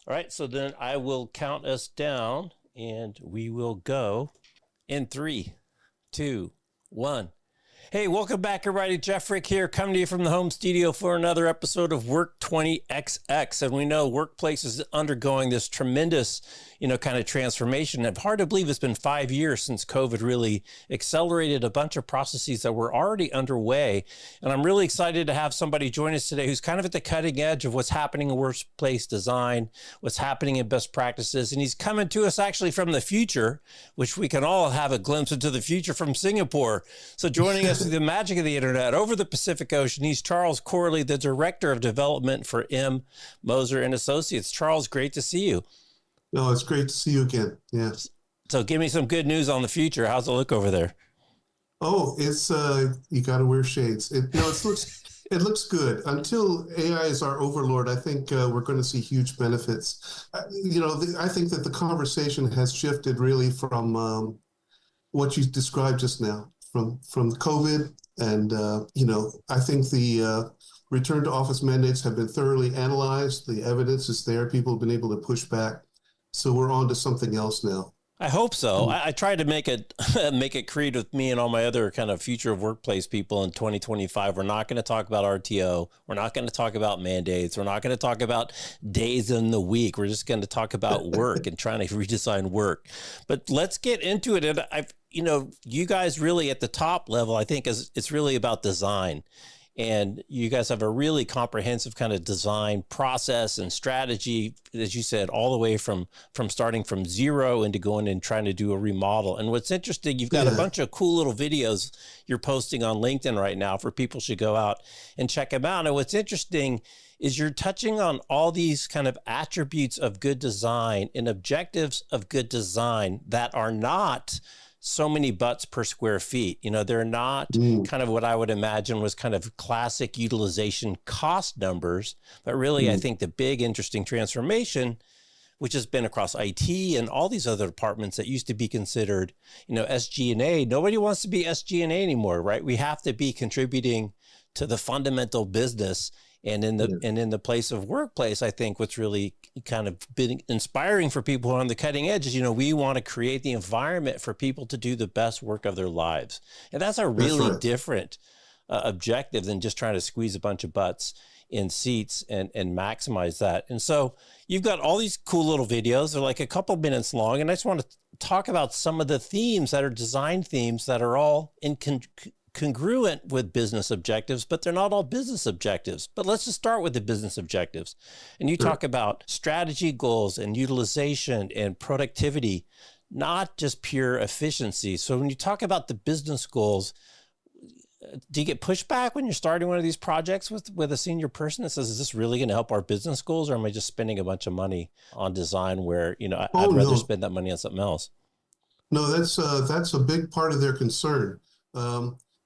All right, so then I will count us down and we will go in 3, 2, 1. Hey, welcome back, everybody. Jeff Frick here, coming to you from the home studio for another episode of Work 20XX. And we know Workplace is undergoing this tremendous, kind of transformation. And hard to believe it's been 5 years since COVID really accelerated a bunch of processes that were already underway. And I'm really excited to have somebody join us today who's kind of at the cutting edge of what's happening in workplace design, what's happening in best practices. And he's coming to us actually from the future, which we can all have a glimpse into the future from Singapore. So joining us through the magic of the internet over the Pacific Ocean, he's Charles Corley, the Director of Development for M Moser and Associates. Charles, great to see you. No, it's great to see you again. Yes. So give me some good news on the future. How's it look over there? Oh, it's you got to wear shades. It looks good. Until AI is our overlord, I think we're going to see huge benefits. I think that the conversation has shifted really from what you described just now, from COVID, and I think the return to office mandates have been thoroughly analyzed. The evidence is there. People have been able to push back. So we're on to something else now. I hope so. I tried to make it create with me and all my other kind of future of workplace people in 2025. We're not going to talk about RTO. We're not going to talk about mandates. We're not going to talk about days in the week. We're just going to talk about work and trying to redesign work. But let's get into it. And you guys really at the top level, I think it's really about design. And you guys have a really comprehensive kind of design process and strategy, as you said, all the way from starting from zero into going and trying to do a remodel. And what's interesting, you've got a bunch of cool little videos you're posting on LinkedIn right now for people should go out and check them out. And what's interesting is you're touching on all these kind of attributes of good design and objectives of good design that are not so many butts per square feet. They're not kind of what I would imagine was kind of classic utilization cost numbers, but really I think the big interesting transformation, which has been across IT and all these other departments that used to be considered, SG&A. Nobody wants to be SG&A anymore, right? We have to be contributing to the fundamental business. And in the place of workplace, I think what's really kind of been inspiring for people who are on the cutting edge is, we want to create the environment for people to do the best work of their lives. And that's a really different objective than just trying to squeeze a bunch of butts in seats and maximize that. And so you've got all these cool little videos. They're like a couple minutes long. And I just want to talk about some of the themes that are design themes that are all congruent with business objectives, but they're not all business objectives. But let's just start with the business objectives. And you talk about strategy goals and utilization and productivity, not just pure efficiency. So when you talk about the business goals, do you get pushback when you're starting one of these projects with a senior person that says, is this really going to help our business goals? Or am I just spending a bunch of money on design where, I'd rather spend that money on something else? No, that's a big part of their concern.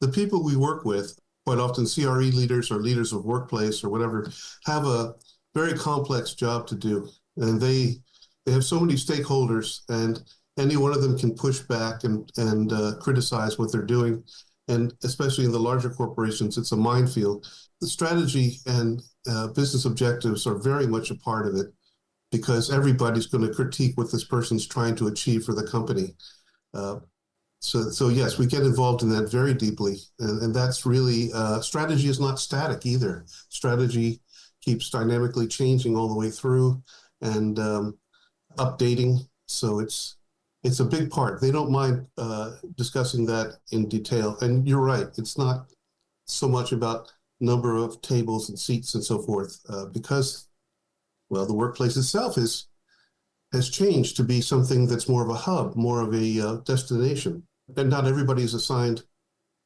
The people we work with, quite often CRE leaders or leaders of workplace or whatever, have a very complex job to do. And they have so many stakeholders, and any one of them can push back and criticize what they're doing. And especially in the larger corporations, it's a minefield. The strategy and business objectives are very much a part of it, because everybody's going to critique what this person's trying to achieve for the company. So yes, we get involved in that very deeply. And that's really, strategy is not static either. Strategy keeps dynamically changing all the way through and updating. So it's a big part. They don't mind discussing that in detail. And you're right, it's not so much about number of tables and seats and so forth, because, well, the workplace itself has changed to be something that's more of a hub, more of a destination. And not everybody is assigned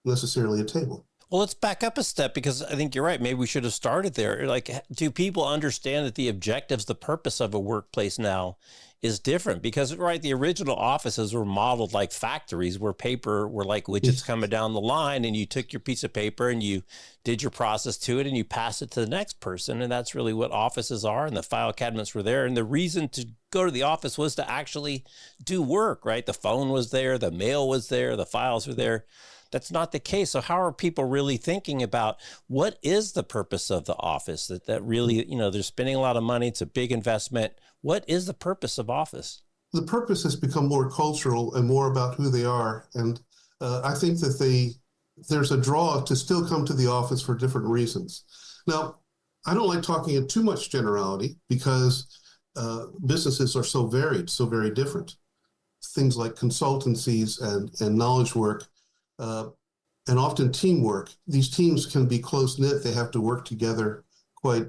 necessarily a table. Well, let's back up a step, because I think you're right. Maybe we should have started there. Like, do people understand that the objectives, the purpose of a workplace now is different? Because, right, the original offices were modeled like factories where paper were like widgets coming down the line, and you took your piece of paper and you did your process to it and you pass it to the next person. And that's really what offices are. And the file cabinets were there. And the reason to go to the office was to actually do work, right? The phone was there, the mail was there, the files were there. that's not the case. So how are people really thinking about what is the purpose of the office? That really, they're spending a lot of money. It's a big investment. What is the purpose of office? The purpose has become more cultural and more about who they are. And I think that there's a draw to still come to the office for different reasons. Now, I don't like talking in too much generality because businesses are so varied, so very different. Things like consultancies and knowledge work and often teamwork. These teams can be close-knit. They have to work together quite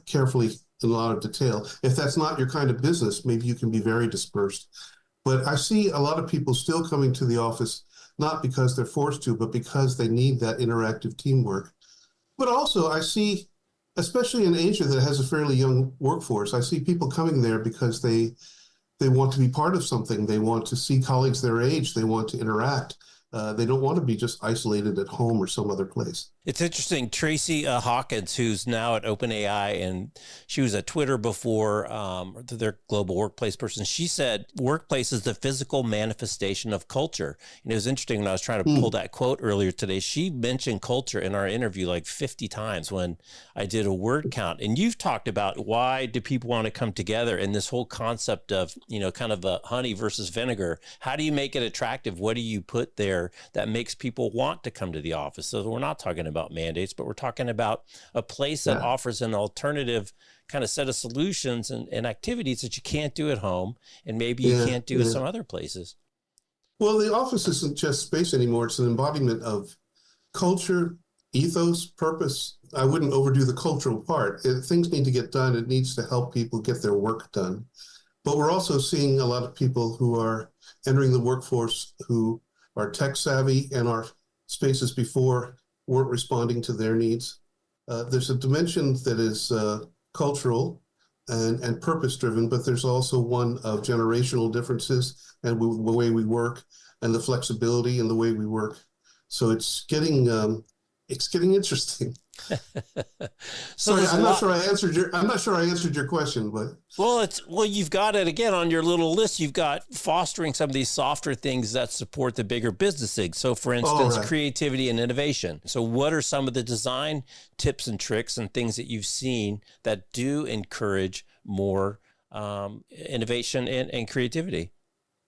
carefully in a lot of detail. If that's not your kind of business, maybe you can be very dispersed. But I see a lot of people still coming to the office, not because they're forced to, but because they need that interactive teamwork. But also I see, especially in Asia that has a fairly young workforce, I see people coming there because they want to be part of something. They want to see colleagues their age. They want to interact. They don't want to be just isolated at home or some other place. It's interesting. Tracy Hawkins, who's now at OpenAI, and she was at Twitter before, their global workplace person. She said, workplace is the physical manifestation of culture. And it was interesting when I was trying to pull that quote earlier today. She mentioned culture in our interview like 50 times when I did a word count. And you've talked about why do people want to come together, and this whole concept of, kind of a honey versus vinegar. How do you make it attractive? What do you put there that makes people want to come to the office? So we're not talking about mandates, but we're talking about a place that offers an alternative kind of set of solutions and activities that you can't do at home, and maybe you can't do at some other places. Well, the office isn't just space anymore. It's an embodiment of culture, ethos, purpose. I wouldn't overdo the cultural part. Things need to get done. It needs to help people get their work done. But we're also seeing a lot of people who are entering the workforce who are tech savvy, and our spaces before weren't responding to their needs. There's a dimension that is cultural and purpose-driven, but there's also one of generational differences and the way we work and the flexibility in the way we work. So it's getting interesting. Sorry, I'm not sure I answered your question, but well, you've got it again on your little list. You've got fostering some of these softer things that support the bigger business things. So, for instance, creativity and innovation. So, what are some of the design tips and tricks and things that you've seen that do encourage more innovation and creativity?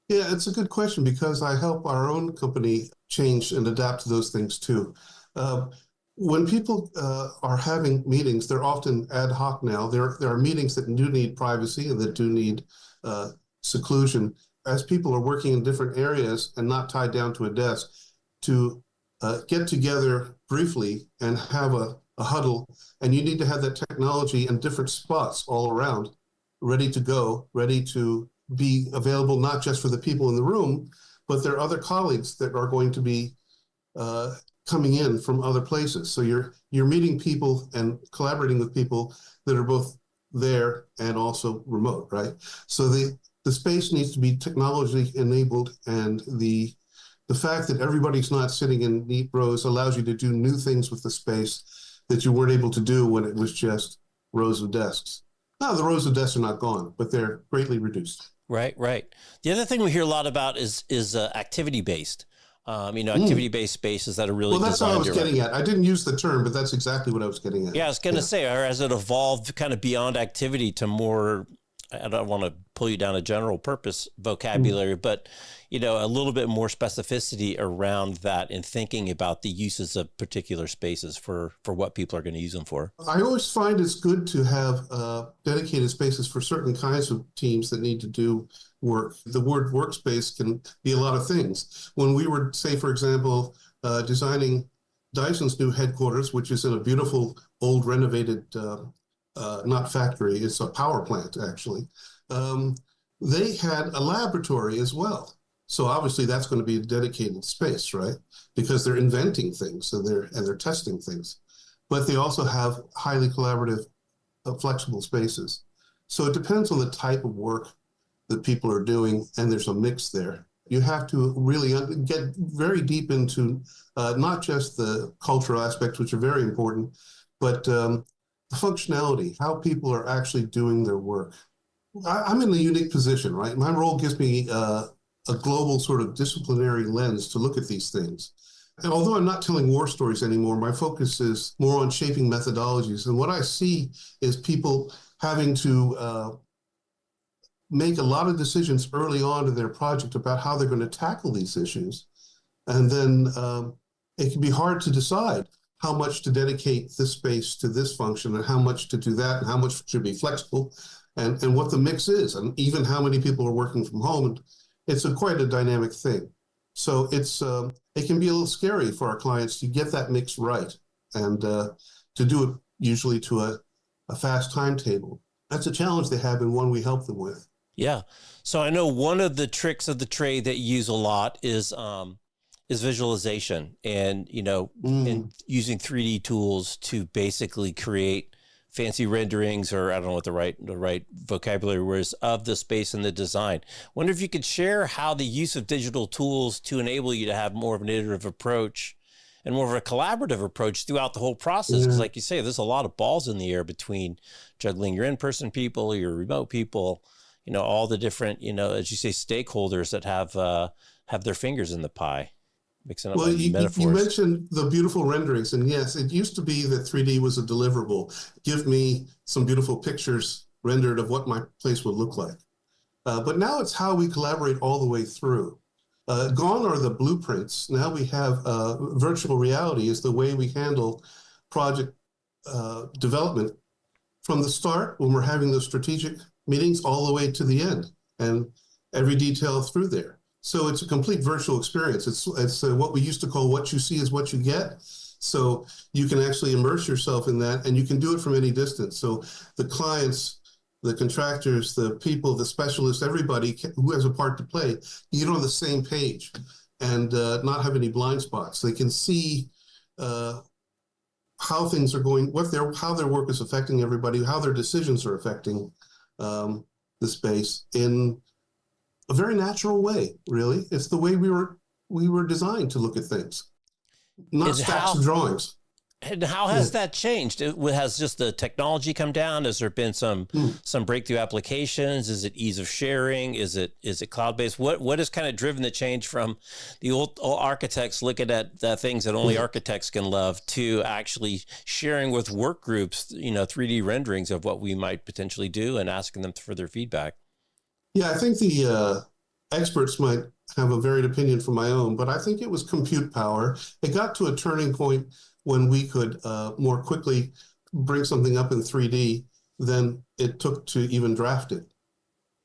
Yeah, it's a good question because I help our own company change and adapt to those things too. When people are having meetings, they're often ad hoc now. There are meetings that do need privacy and that do need seclusion. As people are working in different areas and not tied down to a desk, to get together briefly and have a huddle, and you need to have that technology in different spots all around, ready to go, ready to be available not just for the people in the room, but there are other colleagues that are going to be coming in from other places. So you're meeting people and collaborating with people that are both there and also remote, right? So the space needs to be technology enabled, and the fact that everybody's not sitting in neat rows allows you to do new things with the space that you weren't able to do when it was just rows of desks. Now, the rows of desks are not gone, but they're greatly reduced. Right. The other thing we hear a lot about is activity-based. Activity-based spaces that are really that's what I was getting at. I didn't use the term, but that's exactly what I was getting at. Yeah, I was going to say, or has it evolved kind of beyond activity to more, I don't want to pull you down a general purpose vocabulary, but, a little bit more specificity around that in thinking about the uses of particular spaces for what people are going to use them for? I always find it's good to have dedicated spaces for certain kinds of teams that need to do work. The word workspace can be a lot of things. When we were, say, for example, designing Dyson's new headquarters, which is in a beautiful old renovated, not factory, it's a power plant, actually. They had a laboratory as well. So obviously that's going to be a dedicated space, right? Because they're inventing things and they're testing things. But they also have highly collaborative, flexible spaces. So it depends on the type of work that people are doing, and there's a mix there. You have to really get very deep into not just the cultural aspects, which are very important, but the functionality, how people are actually doing their work. I'm in a unique position, right? My role gives me a global sort of disciplinary lens to look at these things. And although I'm not telling war stories anymore, my focus is more on shaping methodologies. And what I see is people having to make a lot of decisions early on in their project about how they're going to tackle these issues. And then it can be hard to decide how much to dedicate this space to this function and how much to do that and how much should be flexible and what the mix is and even how many people are working from home. And it's quite a dynamic thing. So it can be a little scary for our clients to get that mix right and to do it usually to a fast timetable. That's a challenge they have and one we help them with. Yeah. So I know one of the tricks of the trade that you use a lot is visualization and, and using 3D tools to basically create fancy renderings, or I don't know what the right vocabulary was, of the space and the design. Wonder if you could share how the use of digital tools to enable you to have more of an iterative approach and more of a collaborative approach throughout the whole process. Because like you say, there's a lot of balls in the air between juggling your in-person people, your remote people, all the different, as you say, stakeholders that have their fingers in the pie. Mixing up metaphors. You mentioned the beautiful renderings, and yes, it used to be that 3D was a deliverable. Give me some beautiful pictures rendered of what my place would look like. But now it's how we collaborate all the way through. Gone are the blueprints. Now we have virtual reality is the way we handle project development from the start when we're having those strategic meetings all the way to the end and every detail through there. So it's a complete virtual experience. It's what we used to call what you see is what you get. So you can actually immerse yourself in that, and you can do it from any distance. So the clients, the contractors, the people, the specialists, everybody who has a part to play, you get on the same page and not have any blind spots. They can see how things are going, how their work is affecting everybody, how their decisions are affecting the space in a very natural way, really. It's the way we were designed to look at things, not stacks of drawings. And how has that changed? Has just the technology come down? Has there been some breakthrough applications? Is it ease of sharing? Is it cloud-based? What has kind of driven the change from the old architects looking at the things that only architects can love to actually sharing with work groups, 3D renderings of what we might potentially do and asking them for their feedback? Yeah, I think the experts might have a varied opinion from my own, but I think it was compute power. It got to a turning point when we could more quickly bring something up in 3D than it took to even draft it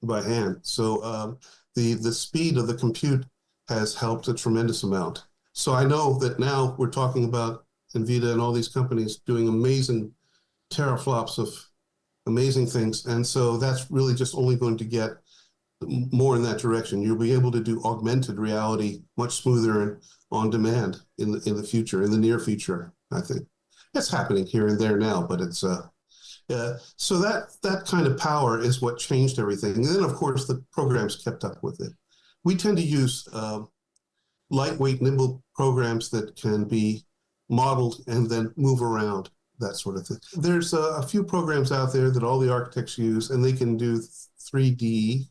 by hand. So the speed of the compute has helped a tremendous amount. So I know that now we're talking about NVIDIA and all these companies doing amazing teraflops of amazing things. And so that's really just only going to get more in that direction. You'll be able to do augmented reality much smoother and on demand in the future, in the near future, I think. It's happening here and there now, but it's so that kind of power is what changed everything. And then, of course, the programs kept up with it. We tend to use lightweight, nimble programs that can be modeled and then move around, that sort of thing. There's a few programs out there that all the architects use, and they can do 3D,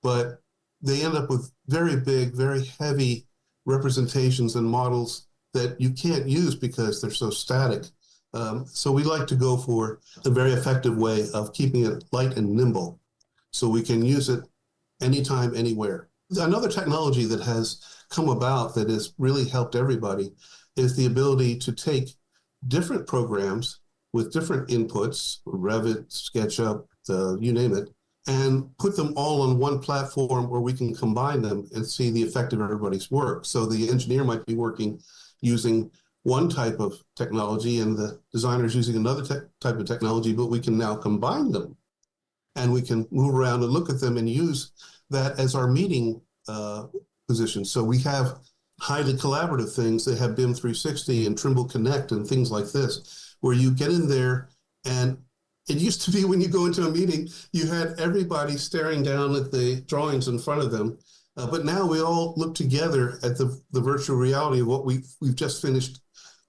but they end up with very big, very heavy representations and models that you can't use because they're so static. So we like to go for a very effective way of keeping it light and nimble so we can use it anytime, anywhere. Another technology that has come about that has really helped everybody is the ability to take different programs with different inputs, Revit, SketchUp, you name it, and put them all on one platform where we can combine them and see the effect of everybody's work. So the engineer might be working using one type of technology and the designer's using another type of technology, but we can now combine them and we can move around and look at them and use that as our meeting position. So we have highly collaborative things. They have BIM 360 and Trimble Connect and things like this, where you get in there, and it used to be when you go into a meeting, you had everybody staring down at the drawings in front of them. But now we all look together at the virtual reality of what we've just finished,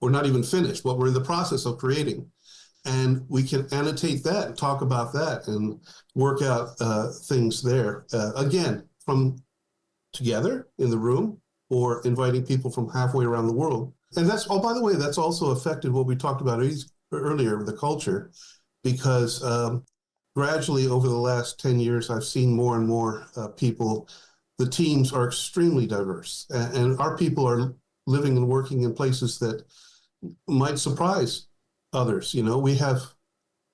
or not even finished, what we're in the process of creating. And we can annotate that and talk about that and work out things there. Again, from together in the room or inviting people from halfway around the world. And that's, oh, by the way, that's also affected what we talked about earlier, the culture, because gradually over the last 10 years, I've seen more and more people, the teams are extremely diverse, and our people are living and working in places that might surprise others. You know, we have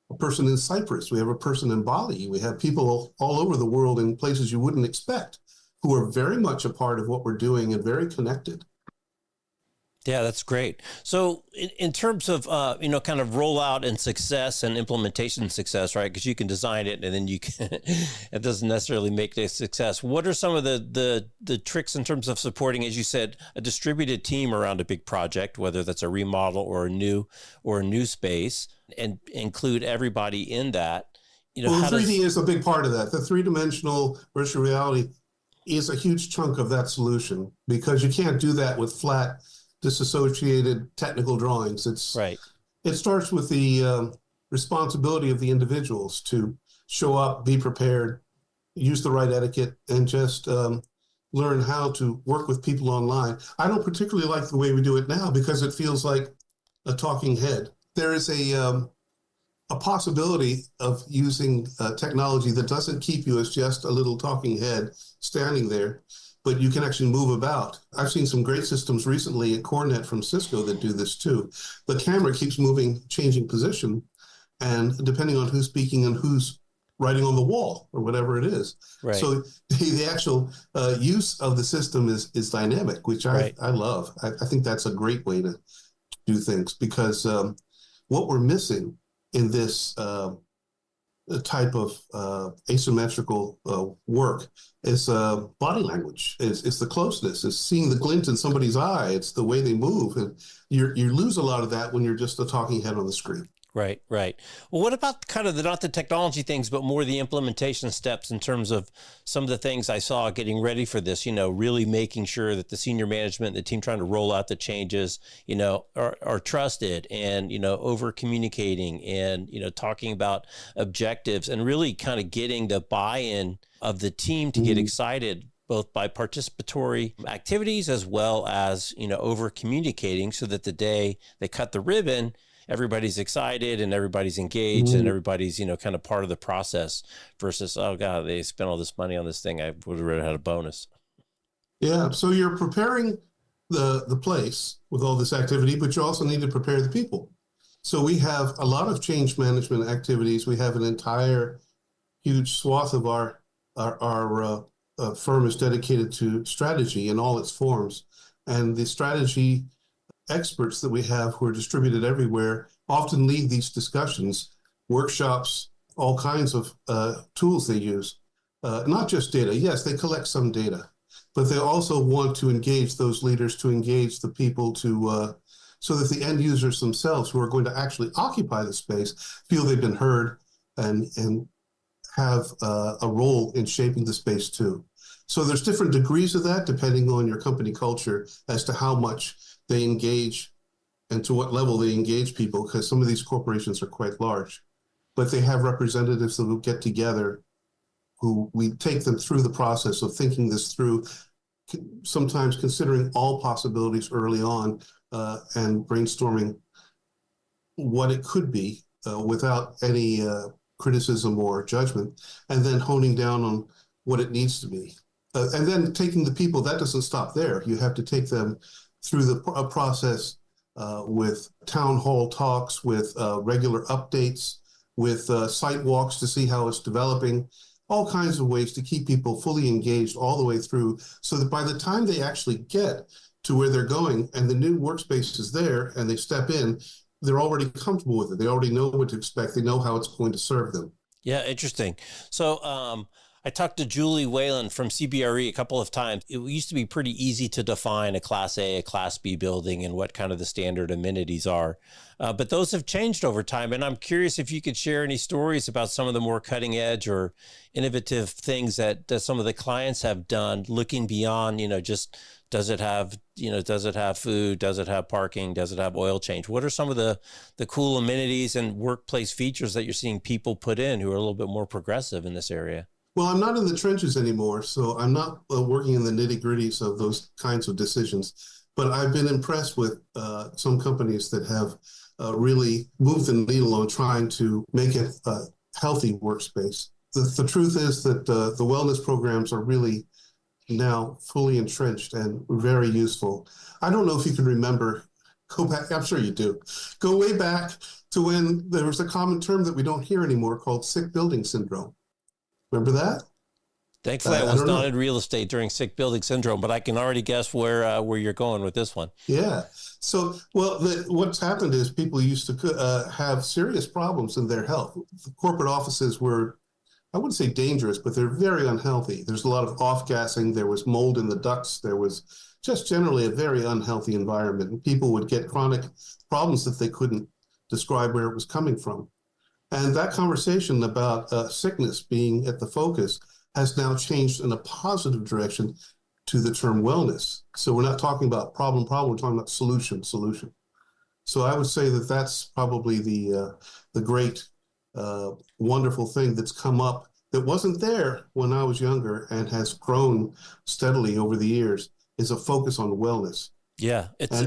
a person in Cyprus, we have a person in Bali, we have people all over the world in places you wouldn't expect who are very much a part of what we're doing and very connected. Yeah, that's great. So in terms of, kind of rollout and success and implementation success, right? Because you can design it and then you can, it doesn't necessarily make it a success. What are some of the tricks in terms of supporting, as you said, a distributed team around a big project, whether that's a remodel or a new space, and include everybody in that? You know, well, 3D is a big part of that. The three-dimensional virtual reality is a huge chunk of that solution, because you can't do that with flat, disassociated technical drawings. It's right. It starts with the responsibility of the individuals to show up, be prepared, use the right etiquette, and just learn how to work with people online. I don't particularly like the way we do it now because it feels like a talking head. There is a possibility of using technology that doesn't keep you as just a little talking head standing there, but you can actually move about. I've seen some great systems recently at Cornet from Cisco that do this too. The camera keeps moving, changing position, and depending on who's speaking and who's writing on the wall or whatever it is. Right. So the actual use of the system is dynamic, which I love. I think that's a great way to do things, because what we're missing in this type of asymmetrical work is body language. It's the closeness. It's seeing the glint in somebody's eye. It's the way they move. And you lose a lot of that when you're just a talking head on the screen. Right, right. Well, what about kind of not the technology things, but more the implementation steps in terms of some of the things I saw getting ready for this, really making sure that the senior management, the team trying to roll out the changes, are trusted and, over communicating and, talking about objectives and really kind of getting the buy-in of the team to get excited, both by participatory activities as well as, over communicating, so that the day they cut the ribbon, everybody's excited and everybody's engaged and everybody's, kind of part of the process, versus, oh God, they spent all this money on this thing. I would have rather had a bonus. Yeah. So you're preparing the place with all this activity, but you also need to prepare the people. So we have a lot of change management activities. We have an entire huge swath of our firm is dedicated to strategy in all its forms. And the strategy experts that we have who are distributed everywhere often lead these discussions, workshops, all kinds of tools they use. Not just data. Yes, they collect some data, but they also want to engage those leaders, to engage the people, to so that the end users themselves, who are going to actually occupy the space, feel they've been heard and have a role in shaping the space too. So there's different degrees of that depending on your company culture as to how much they engage and to what level they engage people, because some of these corporations are quite large. But they have representatives that will get together who we take them through the process of thinking this through, sometimes considering all possibilities early on and brainstorming what it could be without any criticism or judgment, and then honing down on what it needs to be. And then taking the people, that doesn't stop there. You have to take them through the process with town hall talks, with regular updates, with site walks to see how it's developing, all kinds of ways to keep people fully engaged all the way through, so that by the time they actually get to where they're going and the new workspace is there and they step in, they're already comfortable with it. They already know what to expect. They know how it's going to serve them. Yeah, interesting. So I talked to Julie Whalen from CBRE a couple of times. It used to be pretty easy to define a Class A, a Class B building and what kind of the standard amenities are. But those have changed over time. And I'm curious if you could share any stories about some of the more cutting edge or innovative things that some of the clients have done, looking beyond, just does it have food? Does it have parking? Does it have oil change? What are some of the cool amenities and workplace features that you're seeing people put in who are a little bit more progressive in this area? Well, I'm not in the trenches anymore, so I'm not working in the nitty-gritties of those kinds of decisions. But I've been impressed with some companies that have really moved the needle on trying to make it a healthy workspace. The truth is that the wellness programs are really now fully entrenched and very useful. I don't know if you can remember, go back, I'm sure you do, go way back to when there was a common term that we don't hear anymore called sick building syndrome. Remember that? Thankfully, I was not in real estate during sick building syndrome, but I can already guess where you're going with this one. Yeah. So, well, what's happened is people used to have serious problems in their health. The corporate offices were, I wouldn't say dangerous, but they're very unhealthy. There's a lot of off-gassing. There was mold in the ducts. There was just generally a very unhealthy environment. And people would get chronic problems that they couldn't describe where it was coming from. And that conversation about sickness being at the focus has now changed in a positive direction to the term wellness. So we're not talking about problem, we're talking about solution. So I would say that that's probably the great, wonderful thing that's come up that wasn't there when I was younger and has grown steadily over the years, is a focus on wellness. Yeah, it's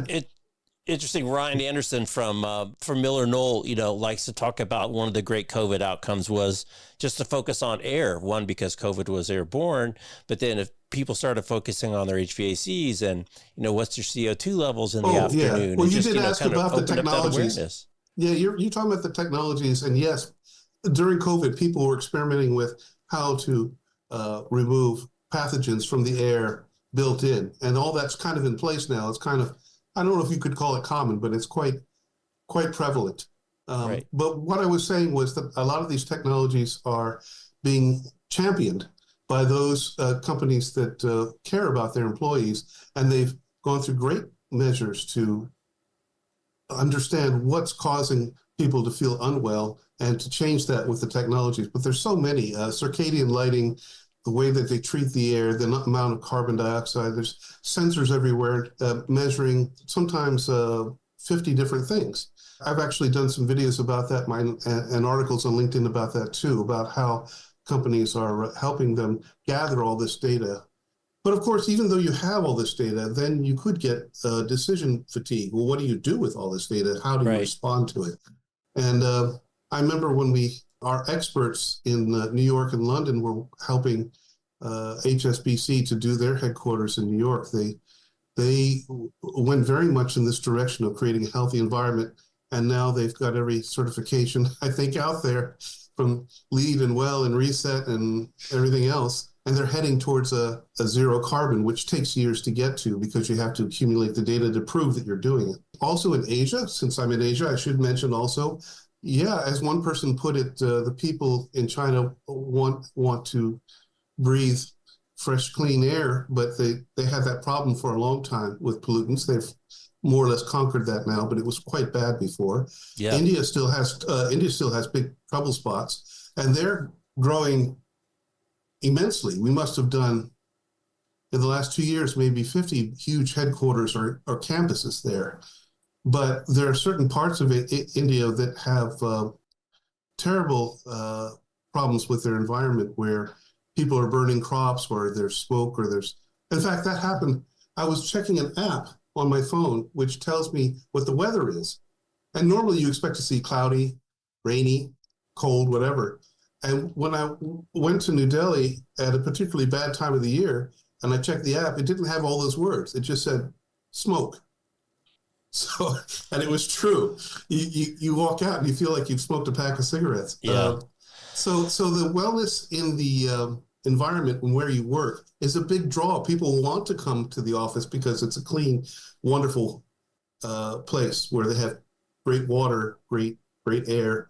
interesting. Ryan Anderson from Miller Knoll, likes to talk about one of the great COVID outcomes was just to focus on air. One, because COVID was airborne, but then if people started focusing on their HVACs and what's their CO2 levels in the afternoon. Yeah. Well, you just, did ask about the technologies. Yeah, you're talking about the technologies, and yes, during COVID, people were experimenting with how to remove pathogens from the air built in, and all that's kind of in place now. It's kind of, I don't know if you could call it common, but it's quite prevalent. Right. But what I was saying was that a lot of these technologies are being championed by those companies that care about their employees, and they've gone through great measures to understand what's causing people to feel unwell and to change that with the technologies. But there's so many, circadian lighting, the way that they treat the air, the amount of carbon dioxide, there's sensors everywhere measuring sometimes 50 different things. I've actually done some videos about that and articles on LinkedIn about that too, about how companies are helping them gather all this data. But of course, even though you have all this data, then you could get decision fatigue. Well, what do you do with all this data? How do you respond to it? And I remember when our experts in New York and London were helping HSBC to do their headquarters in New York. They went very much in this direction of creating a healthy environment. And now they've got every certification, I think, out there from LEED and WELL and RESET and everything else. And they're heading towards a zero carbon, which takes years to get to because you have to accumulate the data to prove that you're doing it. Also in Asia, since I'm in Asia, I should mention also, yeah, as one person put it, the people in China want to breathe fresh, clean air, but they had that problem for a long time with pollutants. They've more or less conquered that now, but it was quite bad before. Yeah. India still has big trouble spots, and they're growing immensely. We must have done, in the last 2 years, maybe 50 huge headquarters or campuses there. But there are certain parts of India that have terrible problems with their environment where people are burning crops or there's smoke or in fact, that happened. I was checking an app on my phone, which tells me what the weather is. And normally you expect to see cloudy, rainy, cold, whatever. And when I went to New Delhi at a particularly bad time of the year, and I checked the app, it didn't have all those words. It just said smoke. So, and it was true. You walk out and you feel like you've smoked a pack of cigarettes. Yeah. So the wellness in the environment and where you work is a big draw. People want to come to the office because it's a clean, wonderful place where they have great water, great air,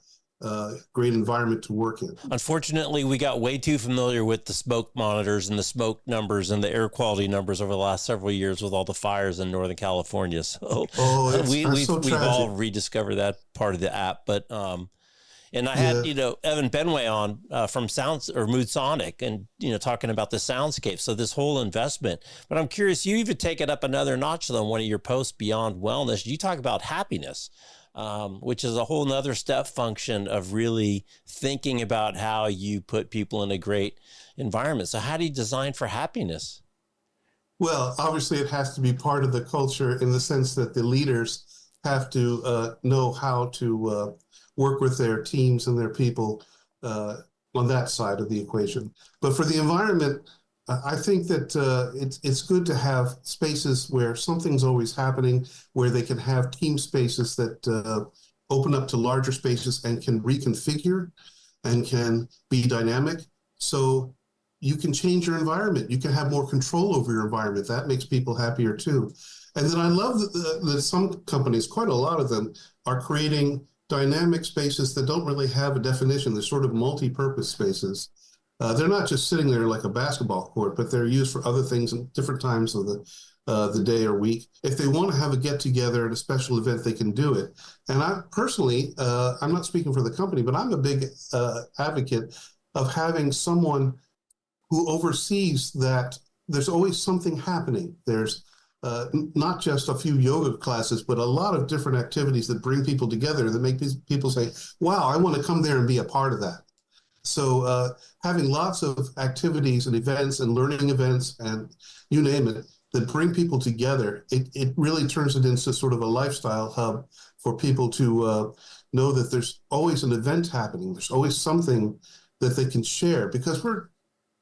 great environment to work in. Unfortunately, we got way too familiar with the smoke monitors and the smoke numbers and the air quality numbers over the last several years with all the fires in Northern California. So we've all rediscovered that part of the app. But and I had Evan Benway on from Sounds or Mood Sonic, and talking about the soundscape. So this whole investment. But I'm curious, you even take it up another notch though. One of your posts, Beyond Wellness, you talk about happiness. which is a whole nother step function of really thinking about how you put people in a great environment. So how do you design for happiness? Well, obviously, it has to be part of the culture in the sense that the leaders have to know how to work with their teams and their people on that side of the equation. But for the environment, I think that it's good to have spaces where something's always happening, where they can have team spaces that open up to larger spaces and can reconfigure and can be dynamic. So you can change your environment. You can have more control over your environment. That makes people happier too. And then I love that some companies, quite a lot of them, are creating dynamic spaces that don't really have a definition. They're sort of multi-purpose spaces. They're not just sitting there like a basketball court, but they're used for other things at different times of the day or week. If they want to have a get-together at a special event, they can do it. And I personally, I'm not speaking for the company, but I'm a big advocate of having someone who oversees that there's always something happening. There's not just a few yoga classes, but a lot of different activities that bring people together that make people say, wow, I want to come there and be a part of that. So having lots of activities and events and learning events and you name it, that bring people together, it really turns it into sort of a lifestyle hub for people to know that there's always an event happening. There's always something that they can share, because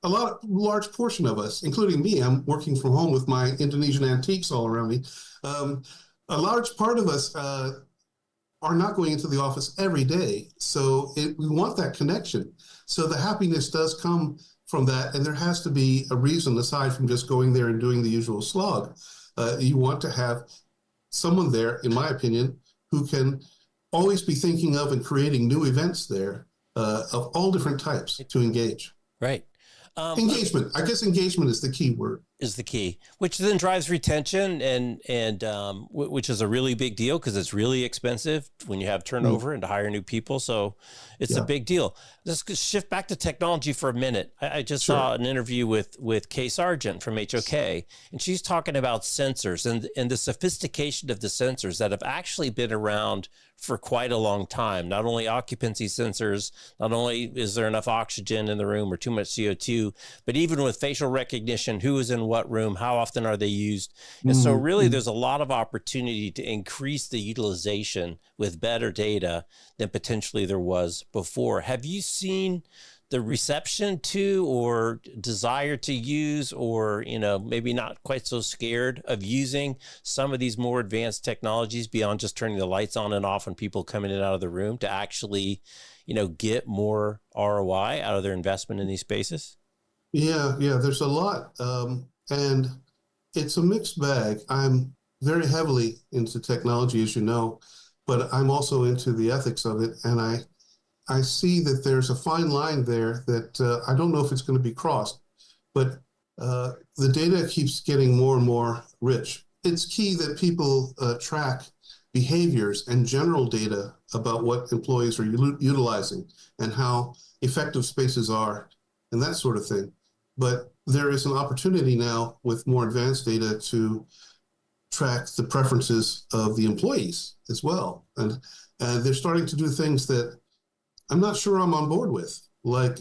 large portion of us, including me, I'm working from home with my Indonesian antiques all around me. A large part of us are not going into the office every day. So we want that connection. So the happiness does come from that. And there has to be a reason aside from just going there and doing the usual slog. You want to have someone there, in my opinion, who can always be thinking of and creating new events there of all different types to engage. Right. Engagement. I guess engagement is the key word. Is the key, which then drives retention, and which is a really big deal because it's really expensive when you have turnover and to hire new people. So it's a big deal. Let's shift back to technology for a minute. I just saw an interview with Kay Sargent from HOK, and she's talking about sensors and the sophistication of the sensors that have actually been around for quite a long time. Not only occupancy sensors, not only is there enough oxygen in the room or too much CO2, but even with facial recognition, who is in what room, how often are they used? And so really there's a lot of opportunity to increase the utilization with better data than potentially there was before. Have you seen the reception to or desire to use, or, maybe not quite so scared of using some of these more advanced technologies beyond just turning the lights on and off when people come in and out of the room to actually, get more ROI out of their investment in these spaces? Yeah, there's a lot. And it's a mixed bag. I'm very heavily into technology, as you know, but I'm also into the ethics of it. And I see that there's a fine line there that I don't know if it's going to be crossed, but the data keeps getting more and more rich. It's key that people track behaviors and general data about what employees are utilizing and how effective spaces are and that sort of thing. But there is an opportunity now with more advanced data to track the preferences of the employees as well. And they're starting to do things that I'm not sure I'm on board with, like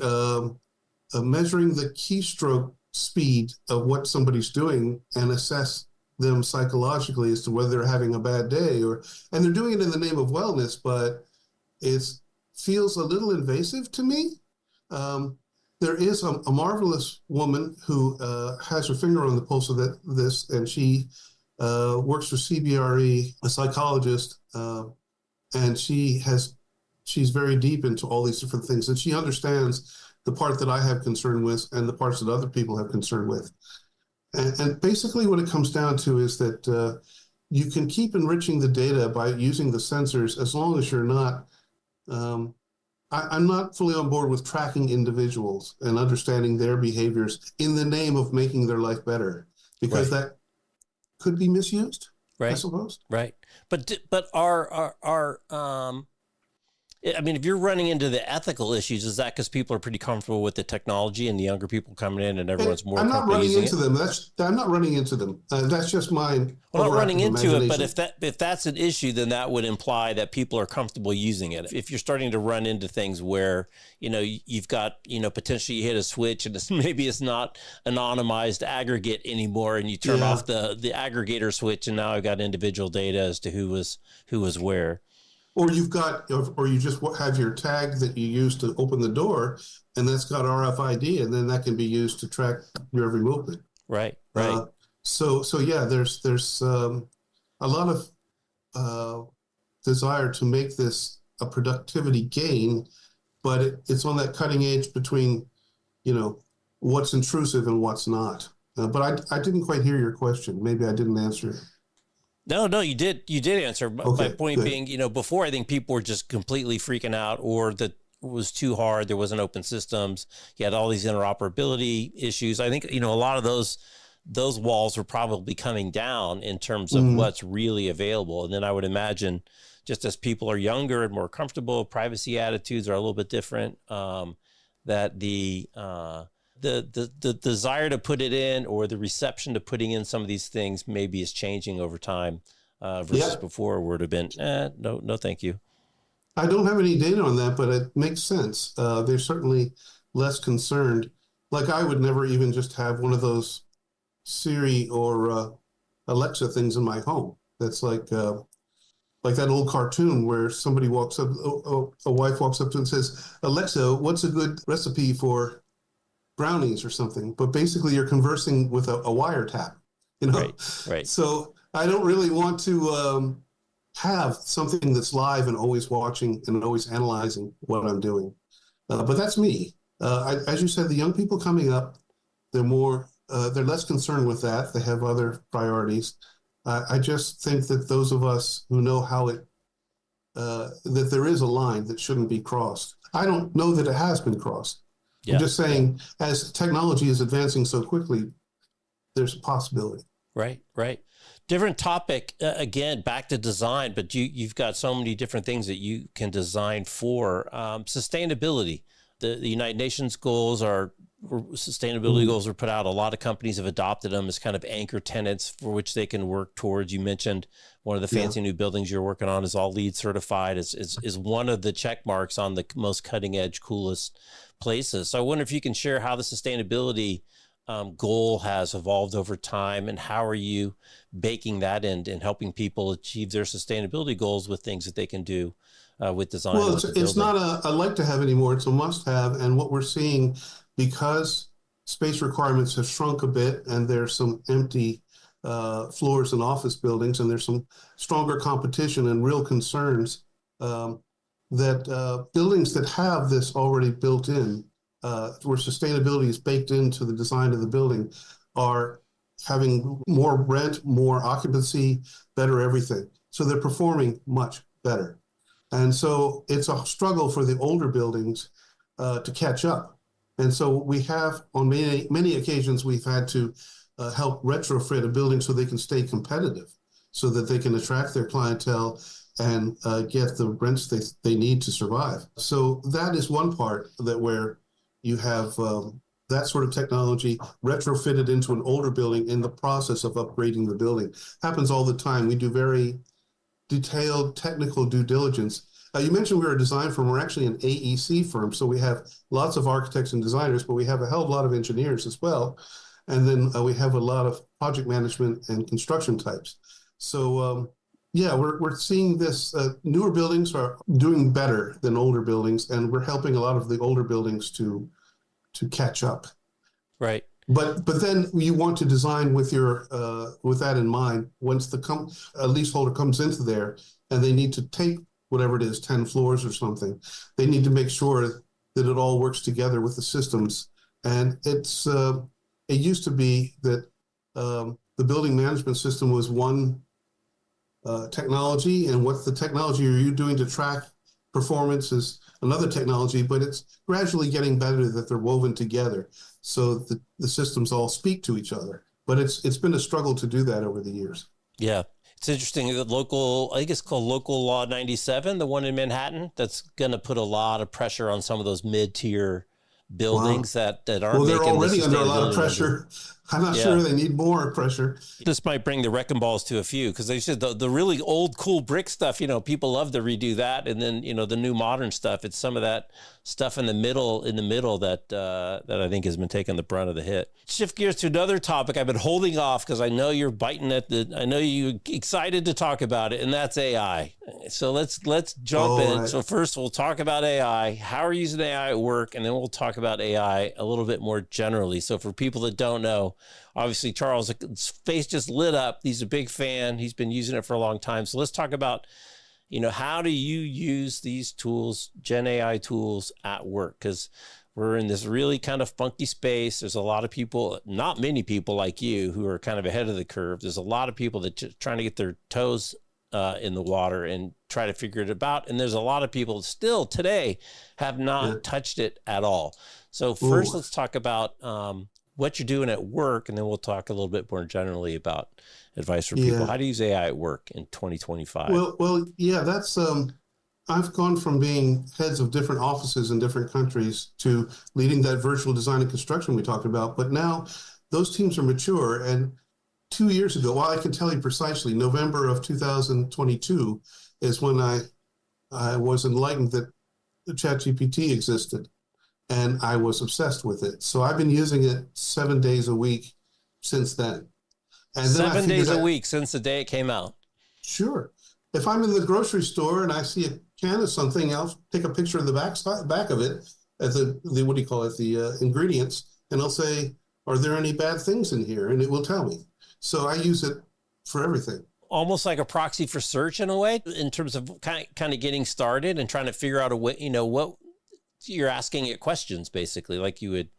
measuring the keystroke speed of what somebody's doing and assess them psychologically as to whether they're having a bad day, and they're doing it in the name of wellness, but it feels a little invasive to me. There is a marvelous woman who has her finger on the pulse of this, and she works for CBRE, a psychologist, and she's very deep into all these different things, and she understands the part that I have concern with and the parts that other people have concern with. And basically what it comes down to is that you can keep enriching the data by using the sensors as long as you're not, I'm not fully on board with tracking individuals and understanding their behaviors in the name of making their life better, because that could be misused, I suppose. Right. But I mean, if you're running into the ethical issues, is that because people are pretty comfortable with the technology and the younger people coming in and everyone's more I'm not comfortable running using into it? them. I'm not running into them. That's just my Well, not running overactive into it, but imagination. if that's an issue, then that would imply that people are comfortable using it. If you're starting to run into things where, you've got, potentially you hit a switch and maybe it's not anonymized aggregate anymore, and you turn Yeah. off the aggregator switch, and now I've got individual data as to who was where. Or you just have your tag that you use to open the door, and that's got RFID, and then that can be used to track your every movement. Right, right. So yeah, there's a lot of desire to make this a productivity gain, but it's on that cutting edge between, what's intrusive and what's not. But I didn't quite hear your question. Maybe I didn't answer it. No, you did answer. Okay, My point good. being, before I think people were just completely freaking out, or that it was too hard. There wasn't open systems. You had all these interoperability issues. I think, a lot of those walls were probably coming down in terms of what's really available. And then I would imagine, just as people are younger and more comfortable, privacy attitudes are a little bit different, that the desire to put it in, or the reception to putting in some of these things, maybe is changing over time, versus before, where it would have been, no, thank you. I don't have any data on that, but it makes sense. They're certainly less concerned. Like, I would never even just have one of those Siri or Alexa things in my home. That's like that old cartoon where somebody walks up, a wife walks up to and says, "Alexa, what's a good recipe for brownies," or something. But basically, you're conversing with a wiretap. Right. So I don't really want to have something that's live and always watching and always analyzing what I'm doing. But that's me. As you said, the young people coming up, they're less concerned with that. They have other priorities. I just think that those of us who know that there is a line that shouldn't be crossed. I don't know that it has been crossed. Yeah. I'm just saying, as technology is advancing so quickly, there's a possibility. Right. Different topic, again, back to design, but you've got so many different things that you can design for. Sustainability. The United Nations goals sustainability goals were put out. A lot of companies have adopted them as kind of anchor tenets for which they can work towards. You mentioned one of the fancy new buildings you're working on is all LEED certified, is one of the check marks on the most cutting edge, coolest places. So I wonder if you can share how the sustainability goal has evolved over time, and how are you baking that in and helping people achieve their sustainability goals with things that they can do with design? Well, it's not a like to have anymore. It's a must have. And what we're seeing, because space requirements have shrunk a bit, and there's some empty floors in office buildings, and there's some stronger competition and real concerns that buildings that have this already built in, where sustainability is baked into the design of the building, are having more rent, more occupancy, better everything. So they're performing much better. And so it's a struggle for the older buildings to catch up. And so we have, on many occasions, we've had to help retrofit a building so they can stay competitive, so that they can attract their clientele and get the rents they need to survive. So that is one part where you have that sort of technology retrofitted into an older building in the process of upgrading the building. Happens all the time. We do very detailed technical due diligence. You mentioned we're a design firm. We're actually an AEC firm, so we have lots of architects and designers, but we have a hell of a lot of engineers as well. And then we have a lot of project management and construction types. So we're seeing this. Newer buildings are doing better than older buildings, and we're helping a lot of the older buildings to catch up. Right. But then you want to design with that in mind. Once a leaseholder comes into there and they need to take whatever it is, 10 floors or something, they need to make sure that it all works together with the systems. And it used to be that the building management system was one technology, and what the technology are you doing to track performance is another technology, but it's gradually getting better that they're woven together so that the systems all speak to each other. But it's been a struggle to do that over the years. Yeah. It's interesting that I think it's called Local Law 97, the one in Manhattan, that's going to put a lot of pressure on some of those mid-tier buildings that aren't they're making already the under a lot of sustainability pressure. numbers. I'm not sure they need more pressure. This might bring the wrecking balls to a few, because they said the really old cool brick stuff, people love to redo that. And then, the new modern stuff, it's some of that stuff in the middle that I think has been taking the brunt of the hit. Shift gears to another topic I've been holding off because I know you're I know you're excited to talk about it, and that's AI. So let's jump in. Right. So first we'll talk about AI, how we're using AI at work, and then we'll talk about AI a little bit more generally. So for people that don't know, obviously Charles' face just lit up. He's a big fan. He's been using it for a long time. So let's talk about, how do you use these tools, Gen AI tools at work? Because we're in this really kind of funky space. There's a lot of people, not many people like you, who are kind of ahead of the curve. There's a lot of people that just trying to get their toes in the water and try to figure it out. And there's a lot of people still today have not touched it at all. So first, let's talk about what you're doing at work, and then we'll talk a little bit more generally about advice for people. How to use AI at work in 2025? Well, that's I've gone from being heads of different offices in different countries to leading that virtual design and construction we talked about. But now those teams are mature. And 2 years ago, I can tell you precisely, November of 2022 is when I was enlightened that the ChatGPT existed. And I was obsessed with it. So I've been using it 7 days a week since then. And then 7 days a week since the day it came out? Sure. If I'm in the grocery store and I see a can of something, I'll take a picture of the back of it, as the ingredients, and I'll say, are there any bad things in here? And it will tell me. So I use it for everything. Almost like a proxy for search in a way, in terms of kind of getting started and trying to figure out a way, what you're asking it questions, basically, like you would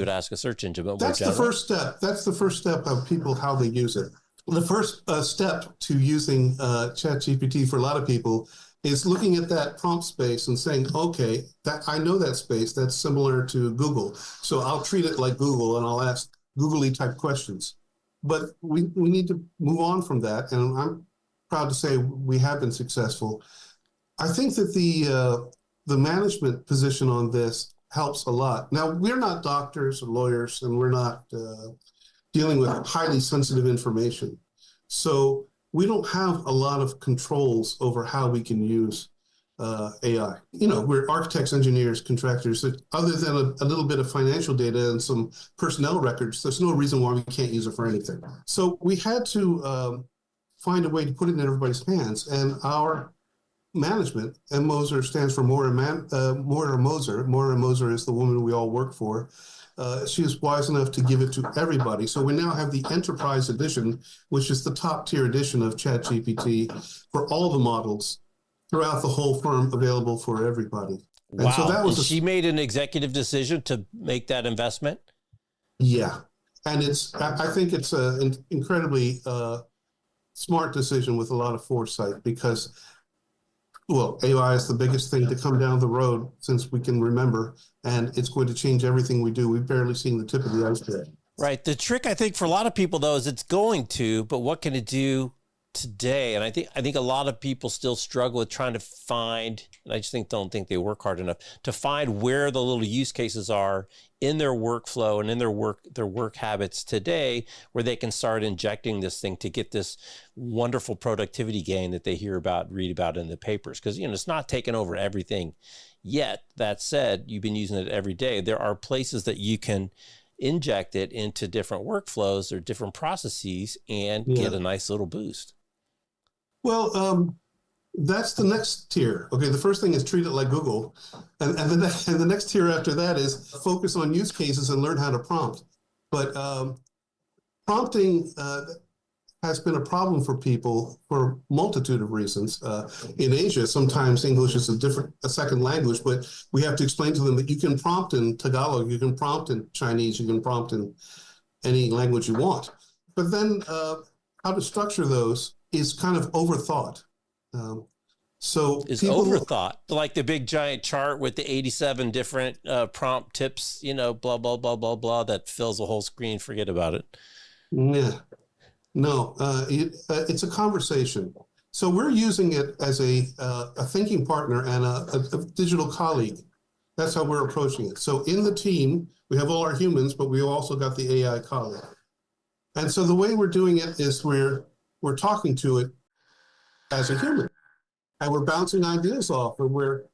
ask a search engine. But that's the first step. That's the first step of people, how they use it. The first step to using ChatGPT for a lot of people is looking at that prompt space and saying, okay, I know that space. That's similar to Google. So I'll treat it like Google and I'll ask Googly type questions. But we need to move on from that. And I'm proud to say we have been successful. I think that the management position on this helps a lot. Now, we're not doctors or lawyers, and we're not dealing with highly sensitive information. So we don't have a lot of controls over how we can use AI. We're architects, engineers, contractors. Other than a little bit of financial data and some personnel records, there's no reason why we can't use it for anything. So we had to find a way to put it in everybody's hands. And our management, M Moser stands for Moira Moser. Moira Moser is the woman we all work for. She is wise enough to give it to everybody. So we now have the Enterprise Edition, which is the top tier edition of ChatGPT for all the models throughout the whole firm, available for everybody. Wow. And so that was she made an executive decision to make that investment? Yeah. And I think it's an incredibly smart decision with a lot of foresight, because AI is the biggest thing to come down the road since we can remember, and it's going to change everything we do. We've barely seen the tip of the iceberg. Right. The trick, I think, for a lot of people, though, is it's going to, but what can it do today? And I think a lot of people still struggle with trying to find, and I just don't think they work hard enough to find where the little use cases are in their workflow and in their work habits today, where they can start injecting this thing to get this wonderful productivity gain that they read about in the papers. Because, it's not taking over everything yet. That said, you've been using it every day. There are places that you can inject it into different workflows or different processes and get a nice little boost. Well, that's the next tier. Okay, the first thing is treat it like Google. And the next tier after that is focus on use cases and learn how to prompt. But prompting has been a problem for people for a multitude of reasons. In Asia, sometimes English is a second language, but we have to explain to them that you can prompt in Tagalog, you can prompt in Chinese, you can prompt in any language you want. But then how to structure those is kind of overthought. Overthought, like the big giant chart with the 87 different prompt tips, blah, blah, blah, blah, blah, that fills the whole screen. Forget about it. Yeah. No, it's a conversation. So we're using it as a thinking partner and a digital colleague. That's how we're approaching it. So in the team, we have all our humans, but we also got the AI colleague. And so the way we're doing it is we're talking to it as a human, and we're bouncing ideas off, and we're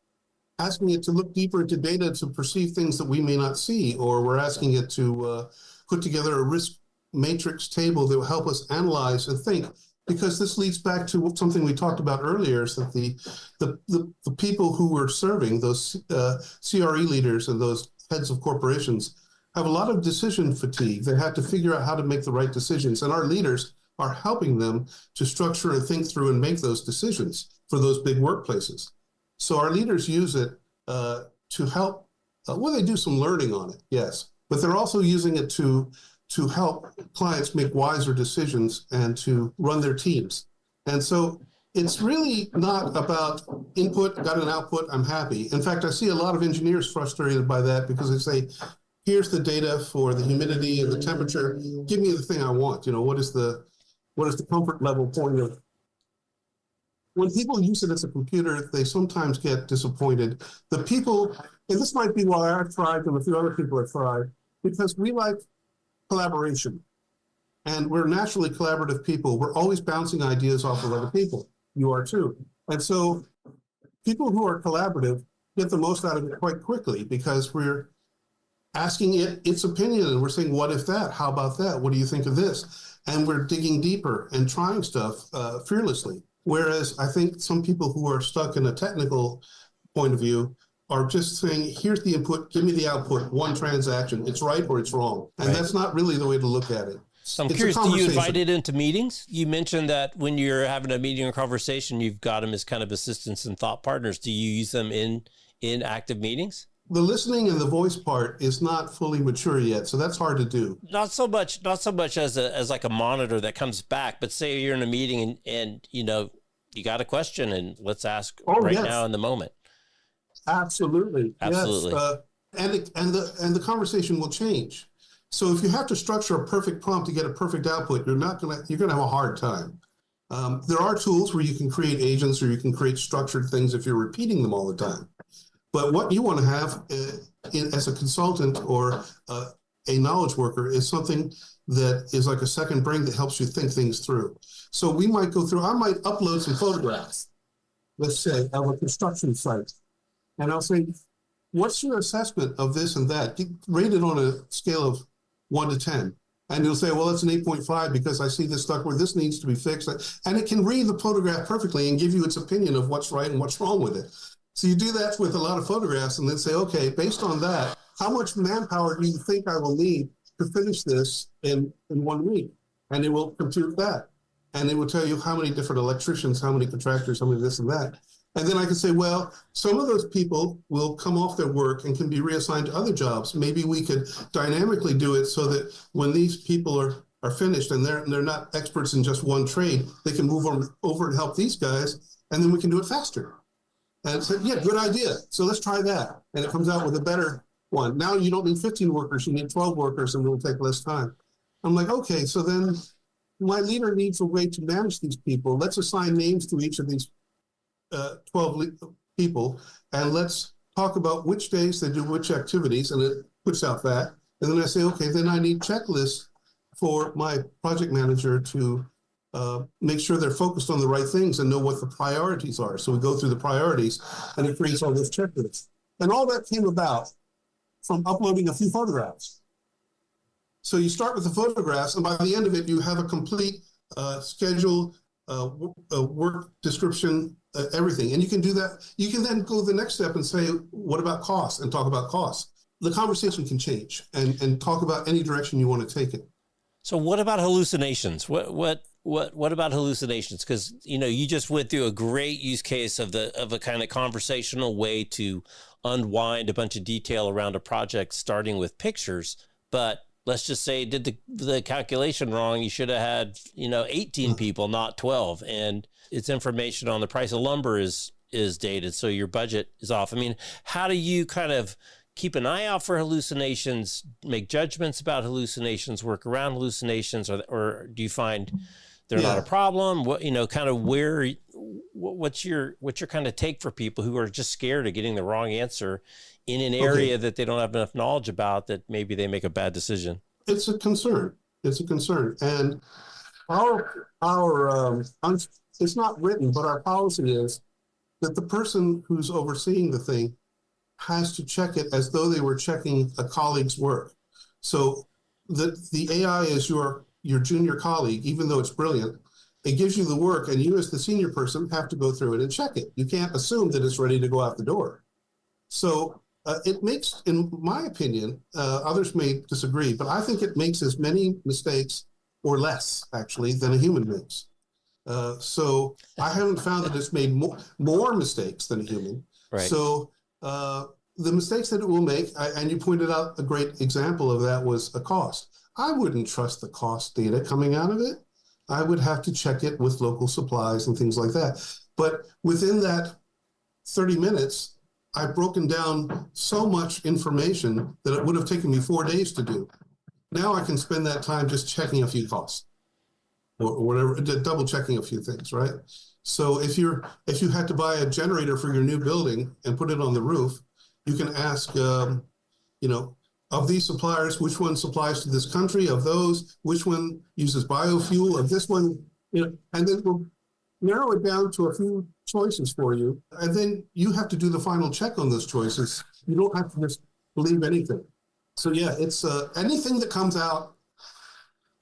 asking it to look deeper into data to perceive things that we may not see, or we're asking it to put together a risk matrix table that will help us analyze and think. Because this leads back to something we talked about earlier, is that the people who we're serving, those CRE leaders and those heads of corporations, have a lot of decision fatigue. They have to figure out how to make the right decisions. And our leaders are helping them to structure and think through and make those decisions for those big workplaces. So our leaders use it to help, well, they do some learning on it, yes, but they're also using it to help clients make wiser decisions and to run their teams. And so it's really not about input, got an output, I'm happy. In fact, I see a lot of engineers frustrated by that because they say, here's the data for the humidity and the temperature, give me the thing I want. What is the comfort level point of. When people use it as a computer, they sometimes get disappointed. The people, and this might be why I've tried and a few other people have tried, because we like collaboration. And we're naturally collaborative people. We're always bouncing ideas off of other people. You are too. And so people who are collaborative get the most out of it quite quickly because we're asking it its opinion and we're saying, what if that? How about that? What do you think of this? And we're digging deeper and trying stuff fearlessly. Whereas I think some people who are stuck in a technical point of view are just saying, here's the input, give me the output, one transaction, it's right or it's wrong. And That's not really the way to look at it. So I'm curious, do you invite it into meetings? You mentioned that when you're having a meeting or conversation, you've got them as kind of assistants and thought partners. Do you use them in active meetings? The listening and the voice part is not fully mature yet, so that's hard to do. Not so much as like a monitor that comes back, but say you're in a meeting and you got a question and let's ask now in the moment. Absolutely. Absolutely. Yes. And the conversation will change. So if you have to structure a perfect prompt to get a perfect output, you're going to have a hard time. There are tools where you can create agents or you can create structured things if you're repeating them all the time. But what you want to have as a consultant or a knowledge worker is something that is like a second brain that helps you think things through. So we might go through, I might upload some photographs, let's say, of a construction site. And I'll say, what's your assessment of this and that? Rate it on a scale of 1 to 10. And you'll say, well, it's an 8.5 because I see this stuff where this needs to be fixed. And it can read the photograph perfectly and give you its opinion of what's right and what's wrong with it. So you do that with a lot of photographs and then say, okay, based on that, how much manpower do you think I will need to finish this in 1 week? And it will compute that. And it will tell you how many different electricians, how many contractors, how many this and that. And then I can say, well, some of those people will come off their work and can be reassigned to other jobs. Maybe we could dynamically do it so that when these people are finished and they're not experts in just one trade, they can move over and help these guys, and then we can do it faster. And I said, yeah, good idea. So let's try that. And it comes out with a better one. Now you don't need 15 workers, you need 12 workers, and it will take less time. I'm like, okay, so then my leader needs a way to manage these people. Let's assign names to each of these 12 people, and let's talk about which days they do which activities, and it puts out that. And then I say, okay, then I need checklists for my project manager to make sure they're focused on the right things and know what the priorities are. So we go through the priorities, and it creates all those checklists. And all that came about from uploading a few photographs. So you start with the photographs, and by the end of it, you have a complete schedule, work description, everything. And you can do that. You can then go the next step and say, what about cost? And talk about cost. The conversation can change and talk about any direction you want to take it. So what about hallucinations? What about hallucinations? Because you just went through a great use case of a kind of conversational way to unwind a bunch of detail around a project, starting with pictures. But let's just say did the calculation wrong. You should have had 18 people, not 12, and it's information on the price of lumber is dated, so your budget is off. I mean, how do you kind of keep an eye out for hallucinations, make judgments about hallucinations, work around hallucinations, or do you find they're not a problem? What, kind of what's your kind of take for people who are just scared of getting the wrong answer in an area that they don't have enough knowledge about, that maybe they make a bad decision? It's a concern. It's a concern. And our it's not written, but our policy is that the person who's overseeing the thing has to check it as though they were checking a colleague's work. So the AI is your junior colleague, even though it's brilliant. It gives you the work, and you as the senior person have to go through it and check it. You can't assume that it's ready to go out the door. So it makes, in my opinion, others may disagree, but I think it makes as many mistakes or less, actually, than a human makes. So I haven't found that it's made more mistakes than a human. Right. So the mistakes that it will make, and you pointed out a great example of that was a cost. I wouldn't trust the cost data coming out of it. I would have to check it with local supplies and things like that. But within that 30 minutes, I've broken down so much information that it would have taken me 4 days to do. Now I can spend that time just checking a few costs or whatever, double checking a few things, right? So if you had to buy a generator for your new building and put it on the roof, you can ask, of these suppliers, which one supplies to this country? Of those, which one uses biofuel? Of this one, and then we'll narrow it down to a few choices for you. And then you have to do the final check on those choices. You don't have to just believe anything. So yeah, it's anything that comes out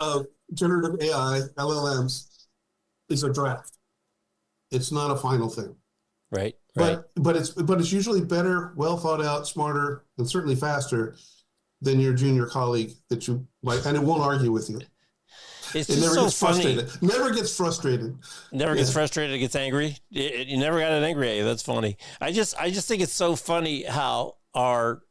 of generative AI, LLMs, is a draft. It's not a final thing. Right. But it's usually better, well thought out, smarter, and certainly faster than your junior colleague that you might, and it won't argue with you. It never gets frustrated. Never gets frustrated. It gets angry. You never got it angry at you. That's funny. I just think it's so funny how our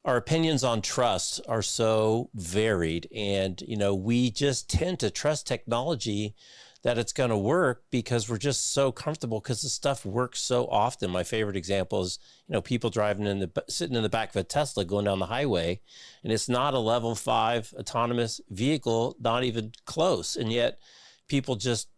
opinions on trust are so varied, and we just tend to trust technology that it's going to work because we're just so comfortable because the stuff works so often. My favorite example is, people sitting in the back of a Tesla going down the highway, and it's not a level 5 autonomous vehicle, not even close. And yet people just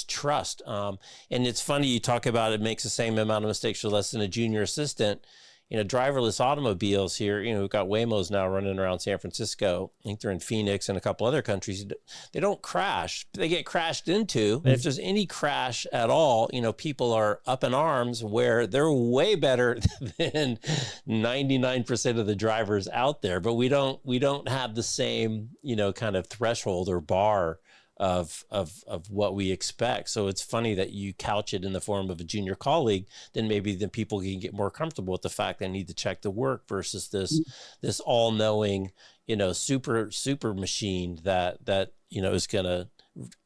trust. And it's funny, you talk about it makes the same amount of mistakes or less than a junior assistant. Driverless automobiles here, we've got Waymos now running around San Francisco. I think they're in Phoenix and a couple other countries. They don't crash. They get crashed into. And if there's any crash at all, people are up in arms, where they're way better than 99% of the drivers out there. But we don't have the same, kind of threshold or bar of what we expect. So it's funny that you couch it in the form of a junior colleague, then maybe people can get more comfortable with the fact they need to check the work versus this all-knowing, super machine that is going to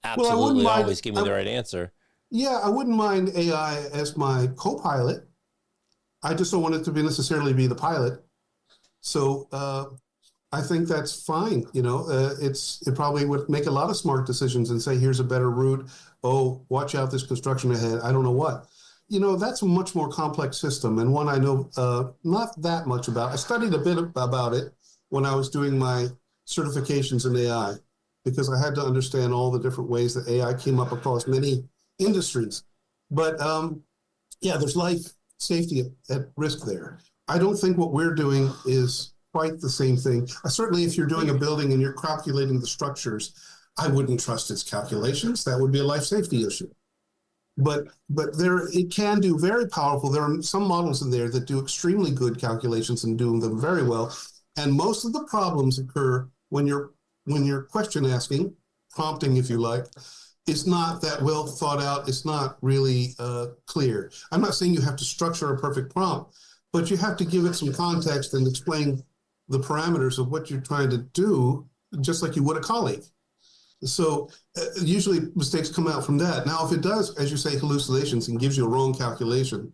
absolutely always give me the right answer. Yeah, I wouldn't mind AI as my co-pilot. I just don't want it to necessarily be the pilot. So I think that's fine. It probably would make a lot of smart decisions and say, here's a better route. Oh, watch out, this construction ahead. I don't know what. That's a much more complex system, and one I know not that much about. I studied a bit about it when I was doing my certifications in AI, because I had to understand all the different ways that AI came up across many industries. But there's life safety at risk there. I don't think what we're doing is quite the same thing. Certainly, if you're doing a building and you're calculating the structures, I wouldn't trust its calculations. That would be a life safety issue. But it can do very powerful. There are some models in there that do extremely good calculations and do them very well. And most of the problems occur when you're question asking, prompting, if you like, is not that well thought out. It's not really clear. I'm not saying you have to structure a perfect prompt, but you have to give it some context and explain the parameters of what you're trying to do, just like you would a colleague. So usually mistakes come out from that. Now, if it does, as you say, hallucinations and gives you a wrong calculation,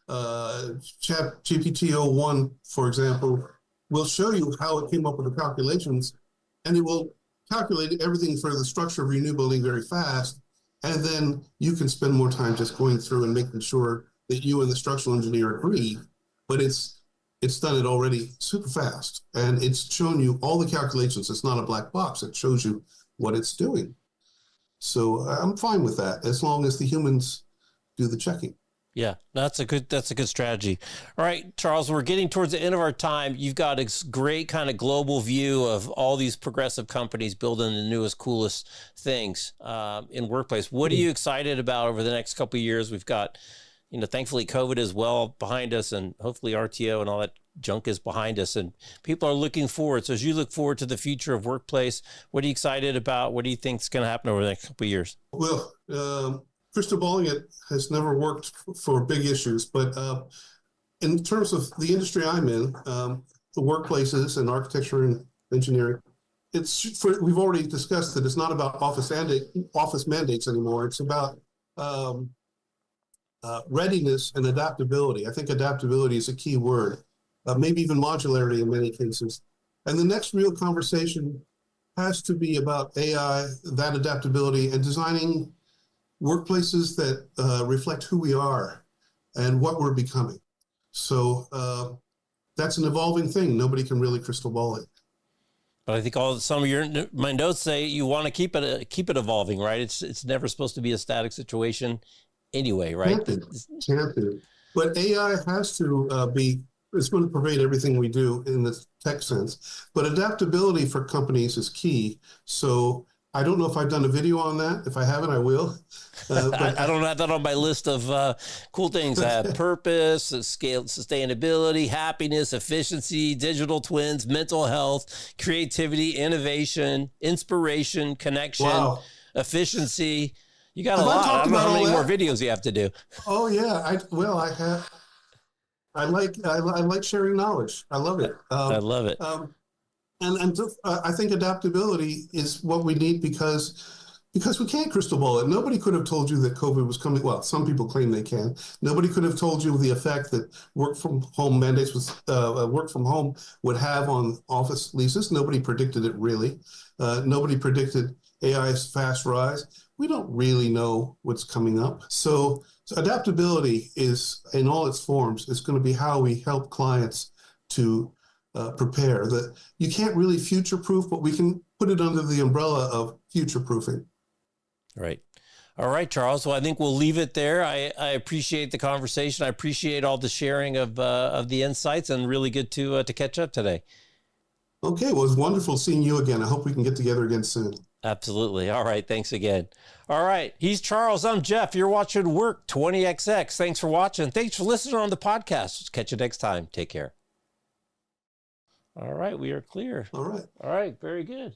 ChatGPT 01, for example, will show you how it came up with the calculations, and it will calculate everything for the structure of your new building very fast. And then you can spend more time just going through and making sure that you and the structural engineer agree. But it's it's done it already super fast. And it's shown you all the calculations. It's not a black box. It shows you what it's doing. So I'm fine with that as long as the humans do the checking. Yeah, that's a good strategy. All right, Charles, we're getting towards the end of our time. You've got a great kind of global view of all these progressive companies building the newest, coolest things in workplace. What are you excited about over the next couple of years? We've got, thankfully COVID is well behind us, and hopefully RTO and all that junk is behind us, and people are looking forward. So as you look forward to the future of workplace, what are you excited about? What do you think is going to happen over the next couple of years? Well, crystal balling it has never worked for big issues, but in terms of the industry I'm in, the workplaces and architecture and engineering, we've already discussed that it's not about office mandates anymore. It's about readiness and adaptability. I think adaptability is a key word, maybe even modularity in many cases. And the next real conversation has to be about AI, that adaptability, and designing workplaces that reflect who we are and what we're becoming. So that's an evolving thing. Nobody can really crystal ball it. But I think some of my notes say you want to keep it evolving, right? It's never supposed to be a static situation anyway, right? Can't do. But AI has to it's going to pervade everything we do in the tech sense. But adaptability for companies is key. So I don't know if I've done a video on that. If I haven't, I will. But I don't have that on my list of cool things. I have purpose, sustainability, happiness, efficiency, digital twins, mental health, creativity, innovation, inspiration, connection, efficiency. You got a lot. I don't know how many more videos you have to do. Oh yeah. I like sharing knowledge. I love it. I love it. And I think adaptability is what we need because we can't crystal ball it. Nobody could have told you that COVID was coming. Well, some people claim they can. Nobody could have told you the effect that work from home mandates work from home would have on office leases. Nobody predicted it really. Nobody predicted AI's fast rise. We don't really know what's coming up. So adaptability is, in all its forms, is going to be how we help clients to prepare. That you can't really future-proof, but we can put it under the umbrella of future-proofing. Right. All right, Charles. Well, I think we'll leave it there. I appreciate the conversation. I appreciate all the sharing of the insights, and really good to catch up today. Okay. Well, it's wonderful seeing you again. I hope we can get together again soon. Absolutely. All right. Thanks again. All right. He's Charles. I'm Jeff. You're watching Work 20XX. Thanks for watching. Thanks for listening on the podcast. Catch you next time. Take care. All right. We are clear. All right. All right. Very good.